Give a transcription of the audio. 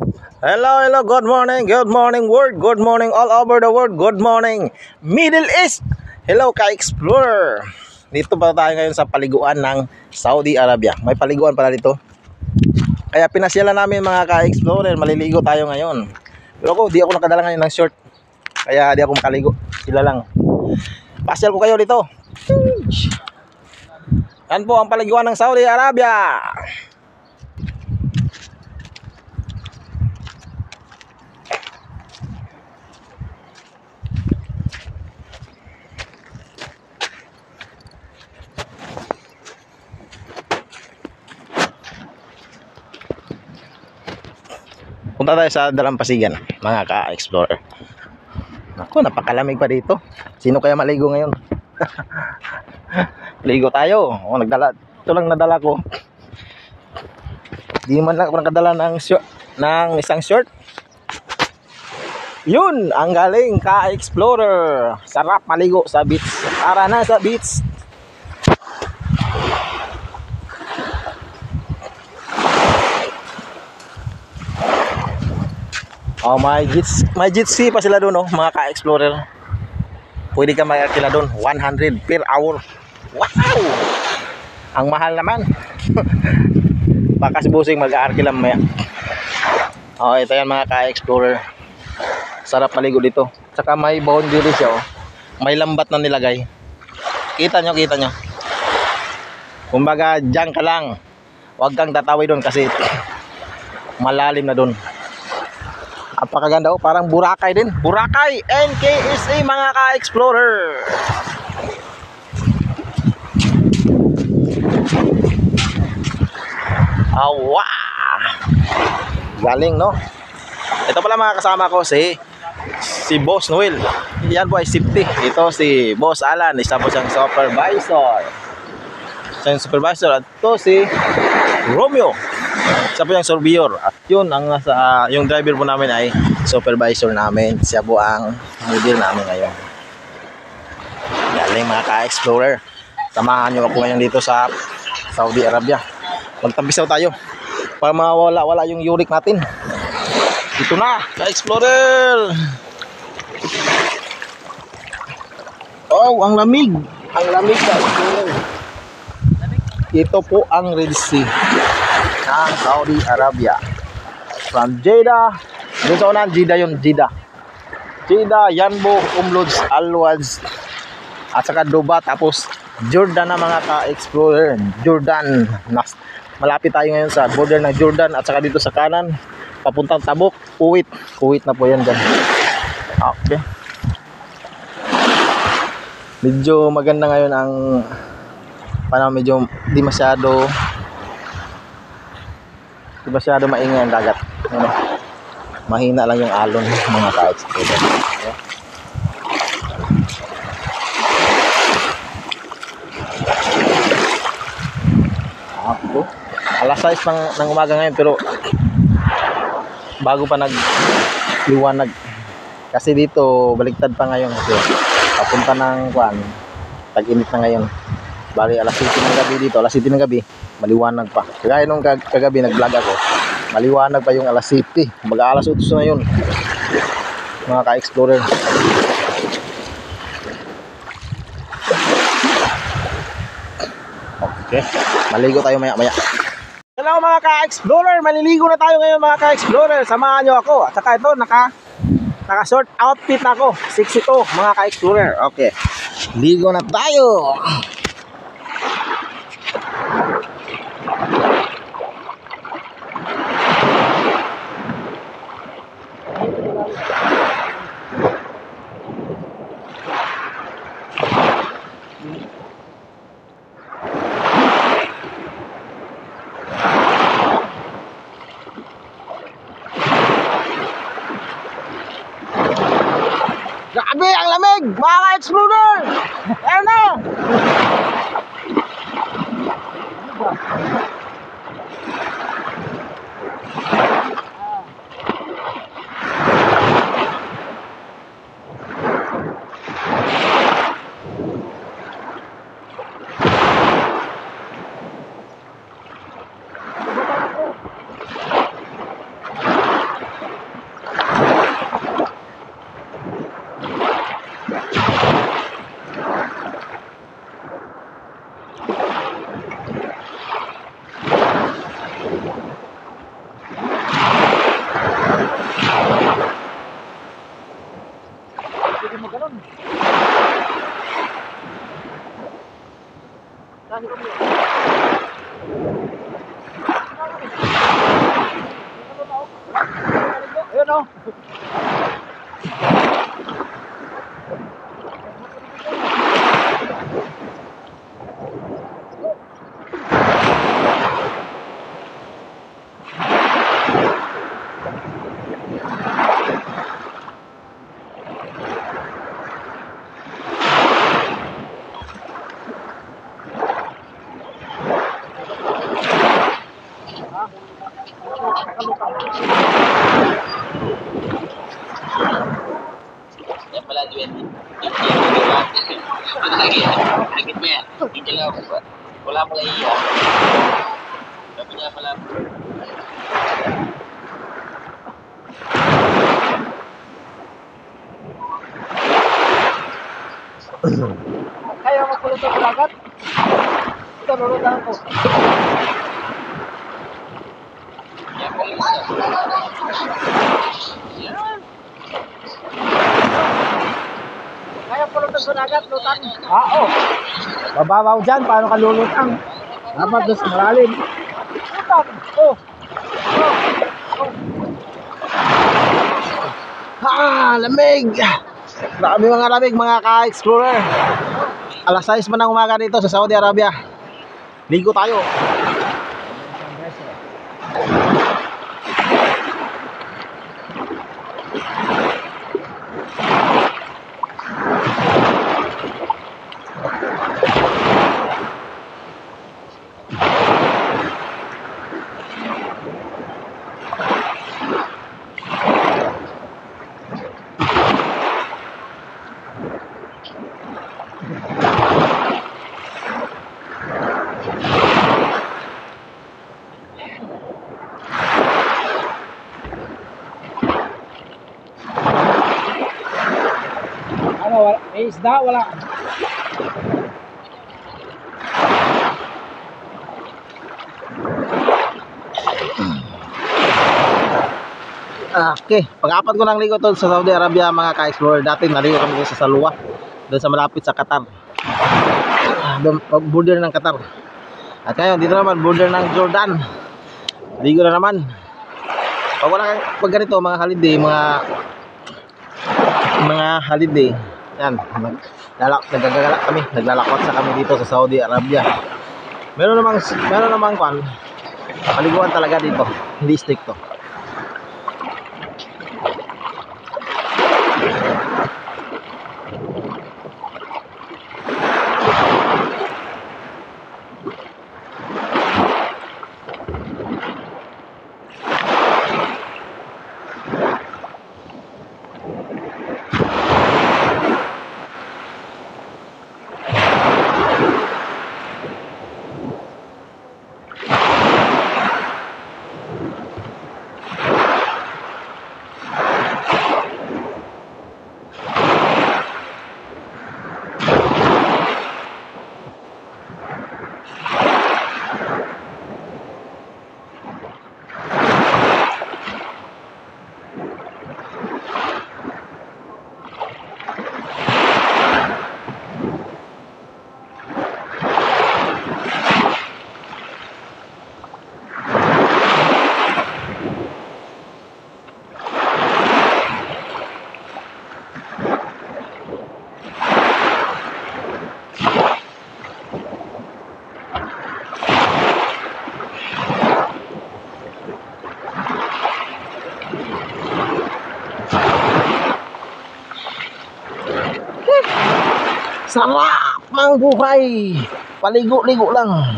Hello, good morning world, good morning all over the world, good morning Middle East. Hello ka-explorer. Dito pa tayo ngayon sa paliguan ng Saudi Arabia. May paliguan pala dito. Kaya pinasyalan namin mga ka-explorer, maliligo tayo ngayon. Pero di ako nakadala ngayon ng short. Kaya di ako makaligo. Sila lang. Pasyal ko kayo dito. Yan po ang paliguan ng Saudi Arabia. Punta tayo sa Dalampasigan, mga ka-explorer. Naku, napakalamig pa dito. Sino kaya maligo ngayon? Ligo tayo. O, nagdala. Ito lang nadala ko. Di man lang ako nakadala ng isang short. Yun, ang galing ka-explorer. Sarap maligo sa beach. Tara na sa beach. Oh, may jet ski pa sila doon, oh, mga ka-explorer. Pwede ka mag-arkila doon, 100 per hour. Wow! Ang mahal naman. Baka si Busing mag-arkila mamaya. Oh, ito yan mga ka-explorer. Sarap maligo dito. Saka may boundary siya, oh. May lambat na nilagay. Kita nyo. Kumbaga, dyan ka lang. Huwag kang tatawi doon kasi malalim na doon. Apakaganda, oh, parang Boracay din. Boracay NKSA mga ka-explorer. Awa! Galing, no? Ito pala mga kasama ko si Boss Noel. Yan po ay safety. Ito si Boss Alan, isa po siyang supervisor. At ito si Romeo, siya po yung surveyor. At yun, yung driver po namin ay supervisor namin. Siya po ang model namin ngayon. Galing mga ka-explorer. Samahan nyo ako ngayon dito sa Saudi Arabia. Magtampisaw tayo para mawala yung uric natin. Dito na, ka-explorer. Oh, ang lamig. Ang lamig, ka-explorer. Ito po ang Red Sea ng Saudi Arabia. From Jeddah, doon sa unahan, Jeddah, Yanbu, Umluds, Al-Wads, at saka Dubai, tapos Jordan na mga ka-explorer. Jordan, malapit tayo ngayon sa border ng Jordan, at saka dito sa kanan, papuntang Tabuk, Kuwait na po yan dyan. Okay. Medyo maganda ngayon ang panahon, medyo di masyado maingay ang dagat. Ano? Mahina lang yung alon, mga ka-explorer. Okay. Ako. Alas 6 ng umaga ngayon, pero bago pa nagliwanag. Kasi dito baligtad pa ngayon kasi papunta ng tag-init na ngayon. Bali alas 7 ng gabi dito, alas 7 ng gabi, maliwanag pa. Kaya nung kagabi nag-vlog ako, maliwanag pa yung alas 7. Mag-alas 8 na yun, mga ka-explorer. Okay, maligo tayo maya. Hello mga ka-explorer, maliligo na tayo ngayon mga ka-explorer. Samahan nyo ako. At saka ito, naka-short outfit na ako. 62 mga ka-explorer. Okay, ligo na tayo. Grabe, ang lamig! Mga ka-explorer! Ayan na! yun, oh. Yan pala, 20. Agit mo yan. Hindi lang. Wala pala iya. Sabi niya pala. Kaya magkulot sa dagat. Ito, lulutan ko. Yan po isa. Yan. Kaya kulot sa dagat, lutan. Oo. Bababaw dyan, paano ka lulutang? Dapat doon sa malalim. Lutan. Oh. Lamig! Dami mga lamig mga ka-explorer. Alas 6 man ng umaga dito sa Saudi Arabia. Ligo tayo. Ano, may isda, wala. Okay, pag-apat ko ng ligo to sa Saudi Arabia mga ka-explorer. Dati naligo kami dito sa Salwa, doon sa malapit sa Qatar. Doon, border ng Qatar. At ngayon, dito naman, border ng Jordan. Ligo na naman. Pag wala kang, pag ganito, mga holiday, mga holiday, yan, nagagagalak kami, naglalakwat sa kami dito sa Saudi Arabia. Meron namang kwan, paliguan talaga dito, hindi stricto. Sarap ang buhay. Paligo-ligo lang.